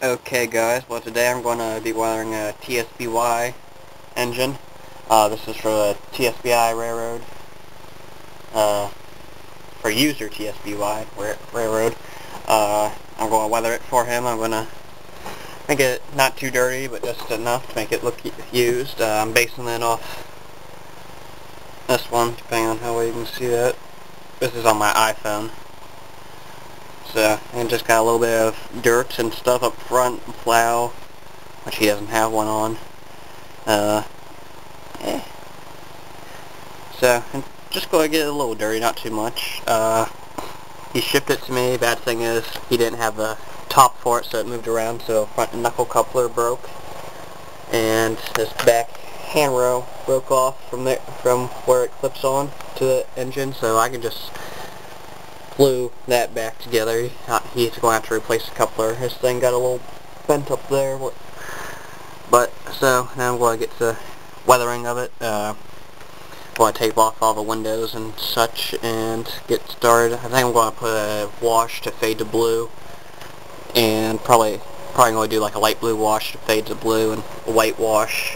Okay guys, well today I'm going to be weathering a TSBY engine. This is for the TSBY Railroad, for User TSBY Railroad. I'm going to weather it for him. I'm going to make it not too dirty, but just enough to make it look used. I'm basing it off this one, depending on how well you can see that. This is on my iPhone. So, and just got a little bit of dirt and stuff up front, plow, which he doesn't have one on. So, I'm just going to get it a little dirty, not too much. He shipped it to me. Bad thing is, he didn't have the top for it, so it moved around, so front knuckle coupler broke. And this back handrail broke off from where it clips on to the engine, so I can just glue that back together. He's going to have to replace the coupler. His thing got a little bent up there. But, so, now I'm going to get to weathering of it. I'm going to tape off all the windows and such and get started. I think I'm going to put a wash to fade to blue. And probably going to do like a light blue wash to fade to blue and a white wash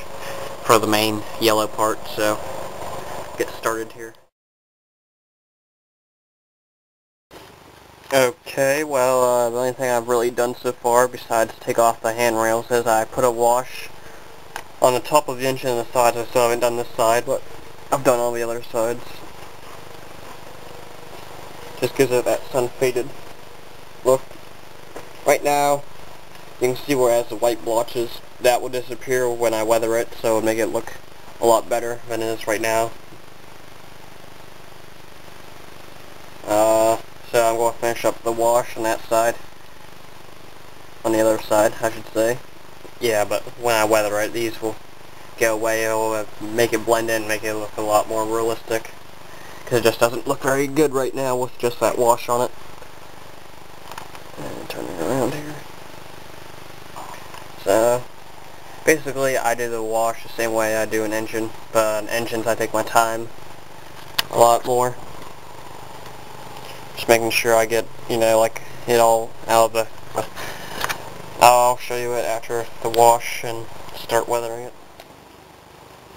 for the main yellow part. So, get started here. Okay, well, the only thing I've really done so far, besides take off the handrails, is I put a wash on the top of the engine and the sides. I still haven't done this side, but I've done all the other sides. Just gives it that sun-faded look. Right now, you can see where it has the white blotches. That will disappear when I weather it, so it'll make it look a lot better than it is right now. So I'm going to finish up the wash on that side. On the other side, I should say. Yeah, but when I weather it, these will go away. It'll make it blend in, make it look a lot more realistic. Because it just doesn't look very good right now with just that wash on it. And turn it around here. So, basically I do the wash the same way I do an engine. But on engines I take my time a lot more. Just making sure I get, like, it all out of the... I'll show you it after the wash and start weathering it.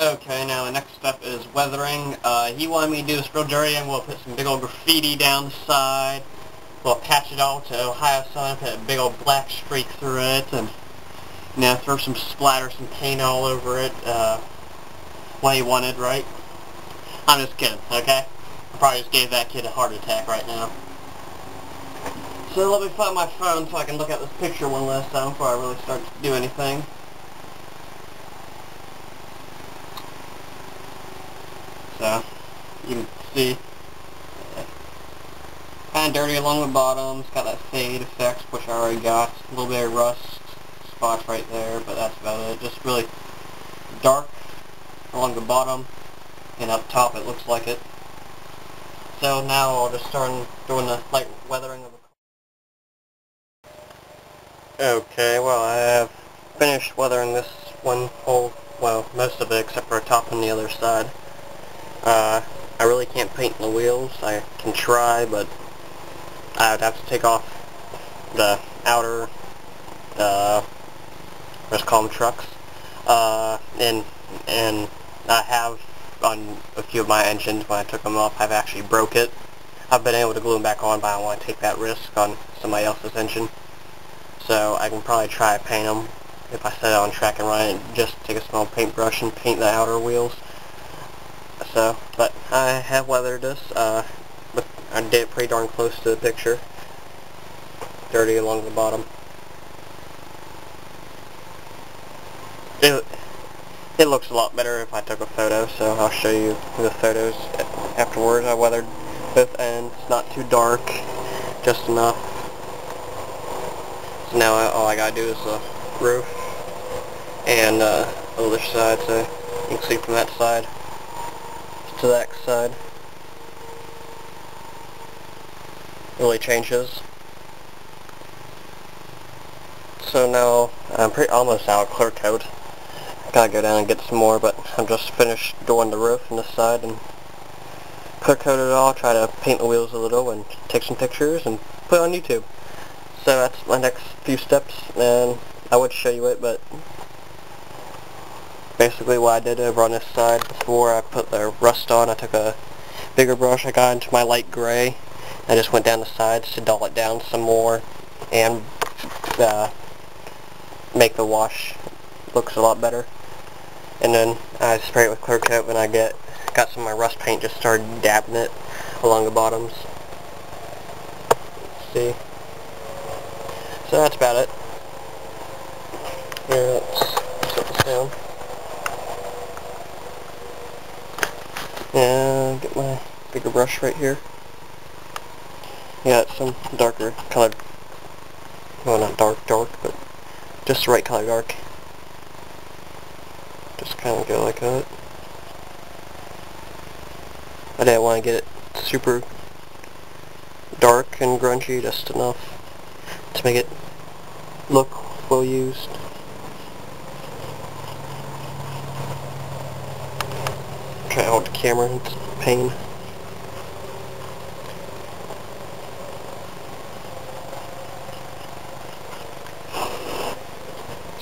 Okay, now the next step is weathering. He wanted me to do this real dirty, and we'll put some big old graffiti down the side. We'll patch it all to Ohio Sun, put a big old black streak through it, and throw some splatter, some paint all over it. What he wanted, right? I'm just kidding, okay? I probably just gave that kid a heart attack right now. So let me find my phone so I can look at this picture one last time before I really start to do anything. So, you can see, kind of dirty along the bottom. It's got that fade effect, which I already got. A little bit of rust spots right there, but that's about it. Just really dark along the bottom, and up top it looks like it. So now I'll just start doing the light weathering of the car. Okay, well I have finished weathering this one whole, well, most of it except for the top and the other side. I really can't paint the wheels. I can try, but I would have to take off the outer, let's call them trucks. And I have, on a few of my engines, when I took them off, I've actually broke it. I've been able to glue them back on, but I don't want to take that risk on somebody else's engine. So I can probably try to paint them if I set it on track and run it. Just take a small paintbrush and paint the outer wheels. So, but I have weathered this. But I did it pretty darn close to the picture. Dirty along the bottom. It looks a lot better if I took a photo, so I'll show you the photos afterwards. I weathered both ends, not too dark, just enough. So now all I gotta do is the roof and the other side, so you can see from that side to that side. It really changes. So now I'm almost out of clear coat. Gotta go down and get some more, but I'm just finished doing the roof and this side and clear coat it all, try to paint the wheels a little and take some pictures and put it on YouTube. So that's my next few steps, and I would show you it, but basically what I did over on this side before I put the rust on, I took a bigger brush, I got into my light gray, I just went down the sides to dull it down some more and make the wash looks a lot better. And then I spray it with clear coat when I got some of my rust paint, just started dabbing it along the bottoms. Let's see. So that's about it. Here, let's set this down. And get my bigger brush right here. Got some darker colored, well, not dark, but just the right color dark. Just kind of go like that. I didn't want to get it super dark and grungy, just enough to make it look well used. Try to hold the camera, it's pain.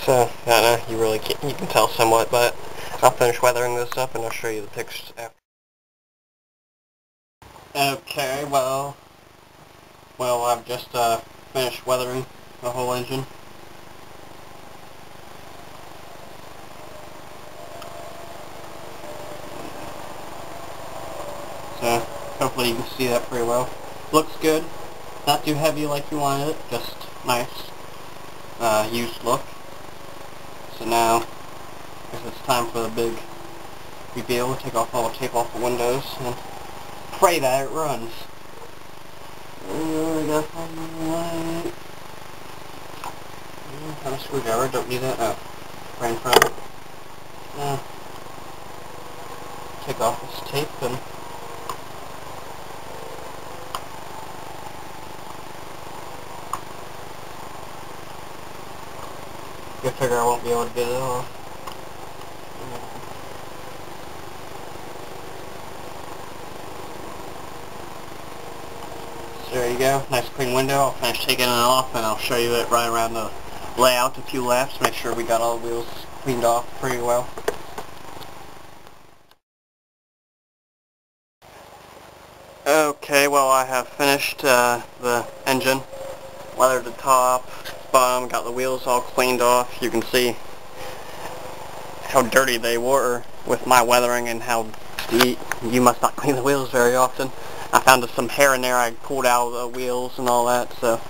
So, I don't know, you can tell somewhat, but I'll finish weathering this up and I'll show you the pictures after. Okay, well, I've just finished weathering the whole engine. So, hopefully you can see that pretty well. Looks good. Not too heavy like you wanted it, just nice, used look. So now, I guess it's time for the big reveal. Take off all the tape off the windows and pray that it runs. I gotta find the light. Have a screwdriver, don't need that. Oh, right in front of it. Take off this tape and I figure I won't be able to get it off. So there you go, nice clean window. I'll finish taking it off and I'll show you it right around the layout, a few laps, make sure we got all the wheels cleaned off pretty well. Okay, well I have finished the engine, weathered the top, bottom, got the wheels all cleaned off. You can see how dirty they were with my weathering and how you must not clean the wheels very often. I found some hair in there I pulled out of the wheels and all that, so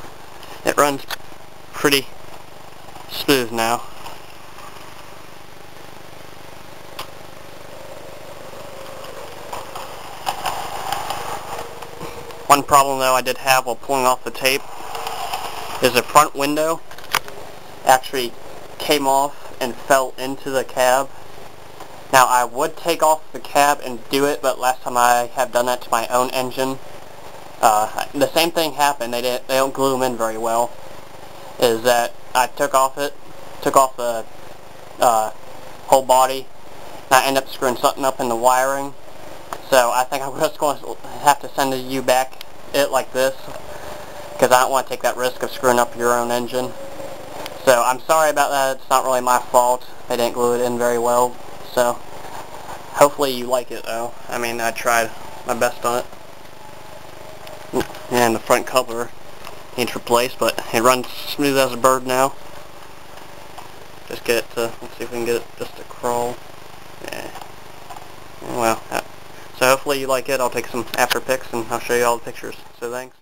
it runs pretty smooth now. One problem though I did have while pulling off the tape is the front window actually came off and fell into the cab. Now I would take off the cab and do it, but last time I have done that to my own engine, the same thing happened. They don't glue them in very well. Is that I took off the whole body, and I ended up screwing something up in the wiring. So I think I'm just going to have to send you back it like this, because I don't want to take that risk of screwing up your own engine. So I'm sorry about that. It's not really my fault. They didn't glue it in very well. So hopefully you like it though. I mean, I tried my best on it. And the front cover needs replaced, but it runs smooth as a bird now. Just get it to, let's see if we can get it just to crawl. Yeah. Well, so hopefully you like it. I'll take some after pics and I'll show you all the pictures. So thanks.